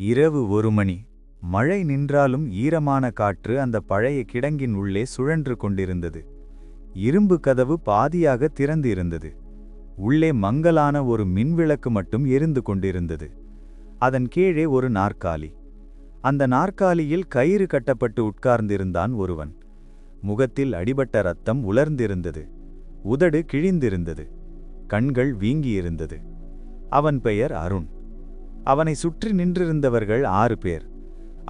இரவு 1 மணி. மழை நின்றாலும் ஈரமான காற்று அந்த பழைய கிடங்கின் உள்ளே சுழன்று கொண்டிருந்தது. இரும்பு கதவு பாதியாக திறந்து இருந்தது. உள்ளே மங்கலான ஒரு மின்விளக்கு மட்டும் எரிந்து கொண்டிருந்தது. அதன் கீழே ஒரு நாற்காலி. அந்த நாற்காலியில் கயிறு கட்டப்பட்டு உட்கார்ந்திருந்தான் ஒருவன். முகத்தில் அடிபட்ட இரத்தம் உலர்ந்திருந்தது. உதடு கிழிந்திருந்தது. கண்கள் வீங்கியிருந்தது. அவன் பெயர் அருண். அவனை சுற்றி நின்றிருந்தவர்கள் 6 பேர்.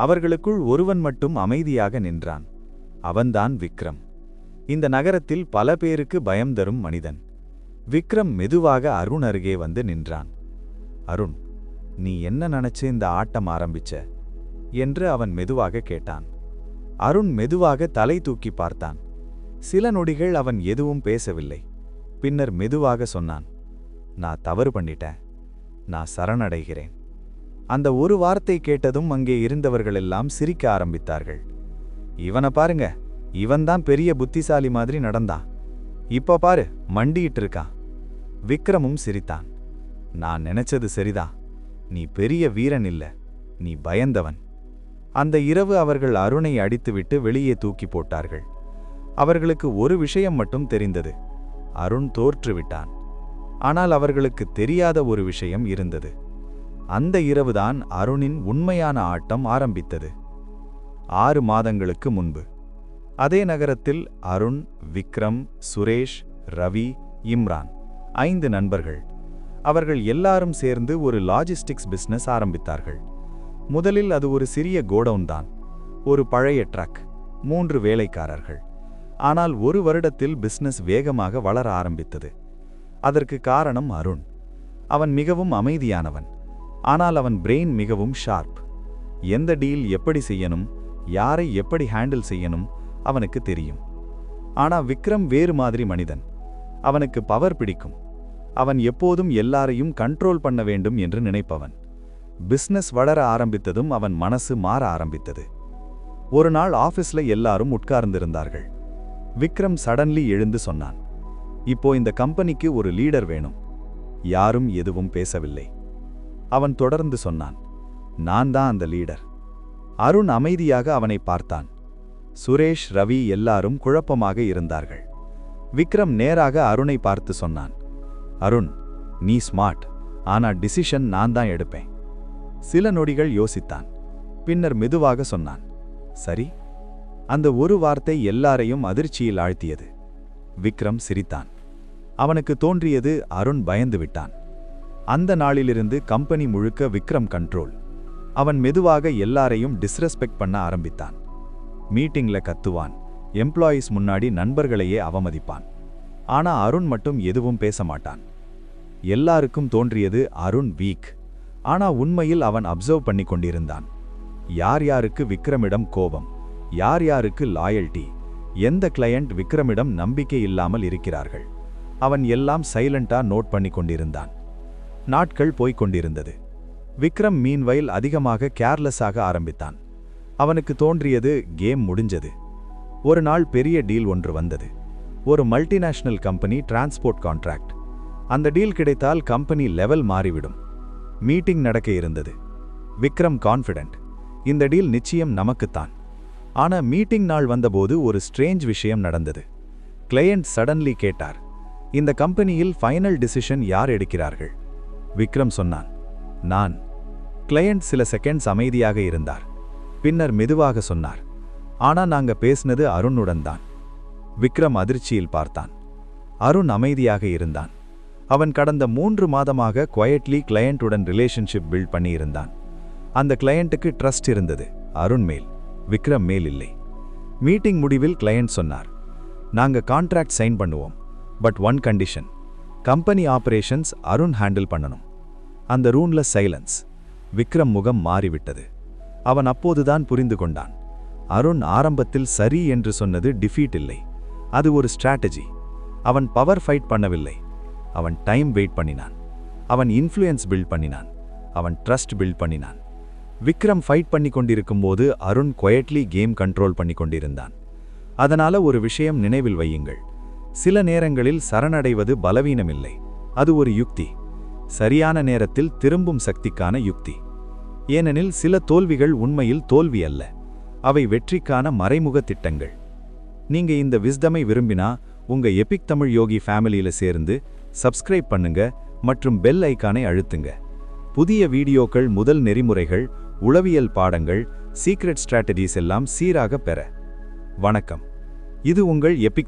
அவர்களுக்குள் ஒருவன் மட்டும் அமைதியாக நின்றான். அவன்தான் விக்ரம். இந்த நகரத்தில் பல பேருக்கு பயம் தரும் மனிதன். விக்ரம் மெதுவாக அருண் அருகே வந்து நின்றான். அருண், நீ என்ன நினைச்சு இந்த ஆட்டம் ஆரம்பிச்ச என்று அவன் மெதுவாக கேட்டான். அருண் மெதுவாக தலை தூக்கி பார்த்தான். சில நொடிகள் அவன் எதுவும் பேசவில்லை. பின்னர் மெதுவாக சொன்னான், நான் தவறு பண்ணிட்டேன். நான் சரணடைகிறேன். அந்த ஒரு வார்த்தை கேட்டதும் அங்கே இருந்தவர்களெல்லாம் சிரிக்க ஆரம்பித்தார்கள். இவனை பாருங்க, இவன்தான் பெரிய புத்திசாலி மாதிரி நடந்தான். இப்ப பாரு, மண்டிட்டு இருக்கான். விக்ரமும் சிரித்தான். நான் நினைச்சது சரிதான். நீ பெரிய வீரன் இல்ல, நீ பயந்தவன். அந்த இரவு அவர்கள் அருணை அடித்துவிட்டு வெளியே தூக்கி போட்டார்கள். அவர்களுக்கு ஒரு விஷயம் மட்டும் தெரிந்தது. அருண் தோற்றுவிட்டான். ஆனால் அவர்களுக்கு தெரியாத ஒரு விஷயம் இருந்தது. அந்த இரவுதான் அருணின் உண்மையான ஆட்டம் ஆரம்பித்தது. 6 மாதங்களுக்கு முன்பு அதே நகரத்தில் அருண், விக்ரம், சுரேஷ், ரவி, இம்ரான் 5 நண்பர்கள். அவர்கள் எல்லாரும் சேர்ந்து ஒரு லாஜிஸ்டிக்ஸ் பிசினஸ் ஆரம்பித்தார்கள். முதலில் அது ஒரு சிறிய கோடவுன் தான். ஒரு பழைய ட்ரக், 3 வேலைக்காரர்கள். ஆனால் 1 வருடத்தில் பிசினஸ் வேகமாக வளர ஆரம்பித்தது. அதற்கு காரணம் அருண். அவன் மிகவும் அமைதியானவன். ஆனால் அவன் பிரெயின் மிகவும் ஷார்ப். எந்த டீல் எப்படி செய்யணும், யாரை எப்படி ஹேண்டில் செய்யணும் அவனுக்கு தெரியும். ஆனா விக்ரம் வேறு மாதிரி மனிதன். அவனுக்கு பவர் பிடிக்கும். அவன் எப்போதும் எல்லாரையும் கண்ட்ரோல் பண்ண வேண்டும் என்று நினைப்பவன். பிசினஸ் வளர ஆரம்பித்ததும் அவன் மனசு மாற ஆரம்பித்தது. ஒரு நாள் ஆபீஸ்ல எல்லாரும் உட்கார்ந்திருந்தார்கள். விக்ரம் சடன்லி எழுந்து சொன்னான், இப்போ இந்த கம்பெனிக்கு ஒரு லீடர் வேணும். யாரும் எதுவும் பேசவில்லை. அவன் தொடர்ந்து சொன்னான், நான் தான் அந்த லீடர். அருண் அமைதியாக அவனை பார்த்தான். சுரேஷ், ரவி எல்லாரும் குழப்பமாக இருந்தார்கள். விக்ரம் நேராக அருணை பார்த்து சொன்னான், அருண், நீ ஸ்மார்ட், ஆனா டிசிஷன் நான் தான் எடுப்பேன். சில நொடிகள் யோசித்தான். பின்னர் மெதுவாக சொன்னான், சரி. அந்த ஒரு வார்த்தை எல்லாரையும் அதிர்ச்சியில் ஆழ்த்தியது. விக்ரம் சிரித்தான். அவனுக்கு தோன்றியது அருண் பயந்து விட்டான். அந்த நாளிலிருந்து கம்பெனி முழுக்க விக்ரம் கண்ட்ரோல். அவன் மெதுவாக எல்லாரையும் டிஸ்ரெஸ்பெக்ட் பண்ண ஆரம்பித்தான். மீட்டிங்ல கத்துவான். எம்ப்ளாயீஸ் முன்னாடி நண்பர்களையே அவமதிப்பான். ஆனா அருண் மட்டும் எதுவும் பேச மாட்டான். எல்லாருக்கும் தோன்றியது அருண் வீக். ஆனா உண்மையில் அவன் அப்சர்வ் பண்ணி கொண்டிருந்தான். யார் யாருக்கு விக்ரமிடம் கோபம், யார் யாருக்கு லாயல்டி, எந்த கிளையண்ட் விக்ரமிடம் நம்பிக்கை இல்லாமல் இருக்கிறார்கள், அவன் எல்லாம் சைலண்டா நோட் பண்ணி கொண்டிருந்தான். நாட்கள் போய்கொண்டிருந்தது. விக்ரம் மீன்வைல் அதிகமாக கேர்லெஸ்ஸாக ஆரம்பித்தான். அவனுக்கு தோன்றியது கேம் முடிஞ்சது. ஒரு நாள் பெரிய டீல் ஒன்று வந்தது. ஒரு மல்டிநேஷனல் கம்பெனி டிரான்ஸ்போர்ட் கான்ட்ராக்ட். அந்த டீல் கிடைத்தால் கம்பெனி லெவல் மாறிவிடும். மீட்டிங் நடக்க இருந்தது. விக்ரம் கான்ஃபிடென்ட், இந்த டீல் நிச்சயம் நமக்குத்தான். ஆனா மீட்டிங் நாள் வந்தபோது ஒரு ஸ்ட்ரேஞ்ச் விஷயம் நடந்தது. கிளையண்ட் சடன்லி கேட்டார், இந்த கம்பெனியில் ஃபைனல் டிசிஷன் யார் எடுக்கிறார்கள்? விக்ரம் சொன்னான், நான். கிளையண்ட் சில செகண்ட்ஸ் அமைதியாக இருந்தார். பின்னர் மெதுவாக சொன்னார், ஆனா நாங்க பேசினது அருணுடன் தான். விக்ரம் அதிர்ச்சியில் பார்த்தான். அருண் அமைதியாக இருந்தான். அவன் கடந்த 3 மாதமாக குவைட்லி கிளையண்ட்டுடன் ரிலேஷன்ஷிப் பில்ட் பண்ணியிருந்தான். அந்த கிளையண்ட்டுக்கு ட்ரஸ்ட் இருந்தது, அருண் மேல், விக்ரம் மேல் இல்லை. மீட்டிங் முடிவில் கிளையண்ட் சொன்னார், நாங்க கான்ட்ராக்ட் சைன் பண்ணுவோம், but one condition, company operations Arun handle பண்ணணும். அந்த ரூம்ல சைலன்ஸ். விக்ரம் முகம் மாறிவிட்டது. அவன் அப்போதுதான் புரிந்து கொண்டான். அருண் ஆரம்பத்தில் சரி என்று சொன்னது டிஃபீட் இல்லை, அது ஒரு ஸ்ட்ராட்டஜி. அவன் பவர் ஃபைட் பண்ணவில்லை. அவன் டைம் வெயிட் பண்ணினான். அவன் இன்ஃப்ளூயன்ஸ் பில்ட் பண்ணினான். அவன் ட்ரஸ்ட் பில்ட் பண்ணினான். விக்ரம் ஃபைட் பண்ணி கொண்டிருக்கும்போது அருண் குவைட்லி கேம் கண்ட்ரோல் பண்ணி கொண்டிருந்தான். அதனால ஒரு விஷயம் நினைவில் வையுங்கள், சில நேரங்களில் சரணடைவது பலவீனமில்லை, அது ஒரு யுக்தி. சரியான நேரத்தில் திரும்பும் சக்திக்கான யுக்தி. ஏனெனில் சில தோல்விகள் உண்மையில் தோல்வி அல்ல, அவை வெற்றிக்கான மறைமுக திட்டங்கள். நீங்க இந்த விஸ்டமை விரும்பினா உங்க எபிக் தமிழ் யோகி ஃபேமிலியில சேர்ந்து சப்ஸ்கிரைப் பண்ணுங்க மற்றும் பெல் ஐகானை அழுத்துங்க. புதிய வீடியோக்கள், முதல் நெறிமுறைகள், உளவியல் பாடங்கள், சீக்ரெட் ஸ்ட்ராட்டஜிஸ் எல்லாம் சீராக பெற. வணக்கம். இது உங்கள் எபிக்